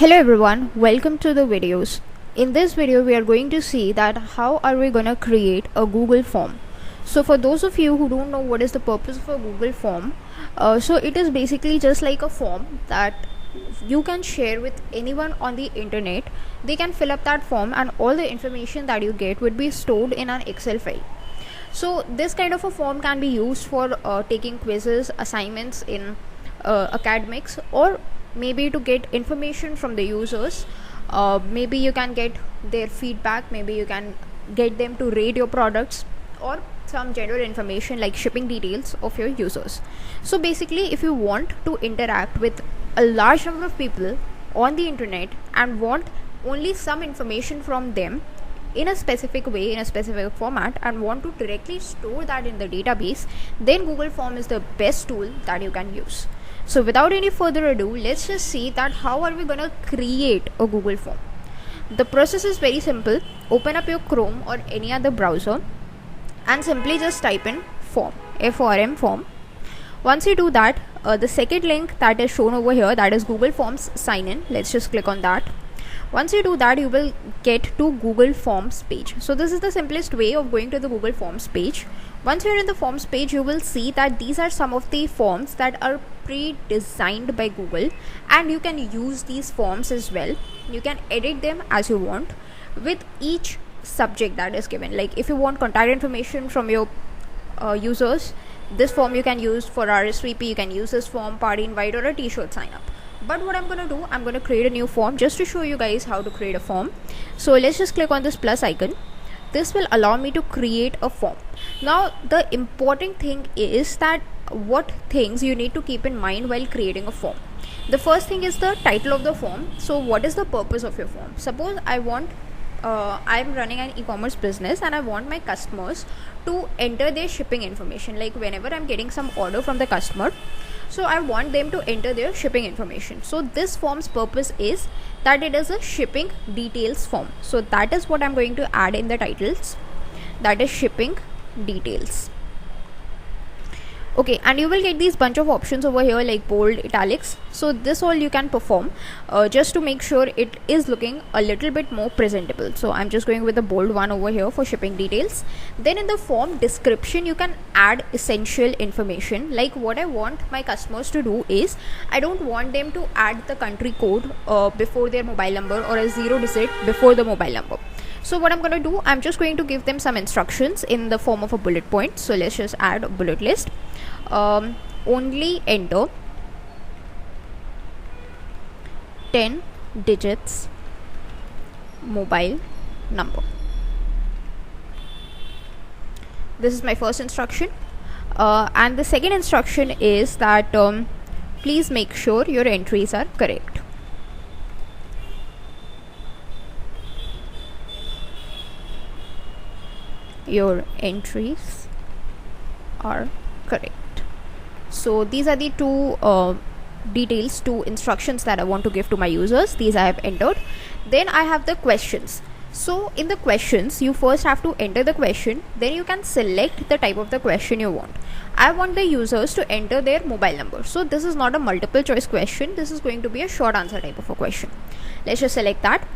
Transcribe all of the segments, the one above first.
Hello everyone, welcome to the videos. In this video we are going to see that how are we gonna create a Google form. So for those of you who don't know what is the purpose of a Google form, so it is basically just like a form that you can share with anyone on the internet. They can fill up that form and all the information that you get would be stored in an Excel file. So this kind of a form can be used for taking quizzes, assignments in academics, or maybe to get information from the users. Maybe you can get their feedback, maybe you can get them to rate your products, or some general information like shipping details of your users. So basically, if you want to interact with a large number of people on the internet and want only some information from them in a specific way, in a specific format, and want to directly store that in the database, then Google Form is the best tool that you can use. So without any further ado, let's just see that how are we gonna create a Google Form. The process is very simple. Open up your Chrome or any other browser and simply just type in form, F-O-R-M, form. Once you do that, the second link that is shown over here, that is Google Forms sign in. Let's just click on that. Once you do that, you will get to Google Forms page. So this is the simplest way of going to the Google Forms page. Once you're in the Forms page, you will see that these are some of the forms that are pre-designed by Google, and you can use these forms as well. You can edit them as you want with each subject that is given. Like if you want contact information from your users, this form you can use. For RSVP, you can use this form, party invite, or a t-shirt sign up. But what I'm going to do, I'm going to create a new form just to show you guys how to create a form. So let's just click on this plus icon. This will allow me to create a form. Now the important thing is that what things you need to keep in mind while creating a form. The first thing is the title of the form. So what is the purpose of your form? Suppose I'm running an e-commerce business and I want my customers to enter their shipping information. Like whenever I'm getting some order from the customer, so I want them to enter their shipping information. So this form's purpose is that it is a shipping details form. So that is what I'm going to add in the titles. That is shipping details. Okay, and you will get these bunch of options over here like bold, italics. So this all you can perform just to make sure it is looking a little bit more presentable. So I'm just going with the bold one over here for shipping details. Then in the form description, you can add essential information. Like what I want my customers to do is, I don't want them to add the country code before their mobile number, or a 0 digit before the mobile number. So what I'm going to do, I'm just going to give them some instructions in the form of a bullet point. So let's just add a bullet list. Only enter 10 digits mobile number. This is my first instruction. And the second instruction is that please make sure your entries are correct. Your entries are correct. So these are the two instructions that I want to give to my users. These I have entered. Then I have the questions. So in the questions, you first have to enter the question, then you can select the type of the question you want. I want the users to enter their mobile number. So this is not a multiple choice question. This is going to be a short answer type of a question. Let's just select that.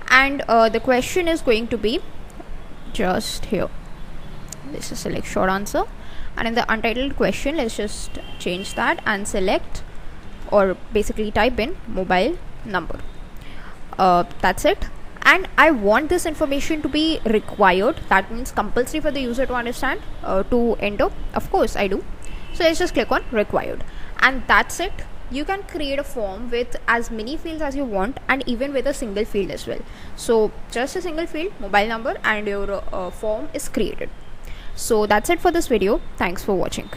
And the question is going to be just here. Let's just select short answer. And in the untitled question, let's just change that and select, or basically type in mobile number. That's it. And I want this information to be required. That means compulsory for the user to understand, to enter. Of course I do. So let's just click on required. And that's it. You can create a form with as many fields as you want, and even with a single field as well. So just a single field, mobile number, and your form is created. So that's it for this video. Thanks for watching.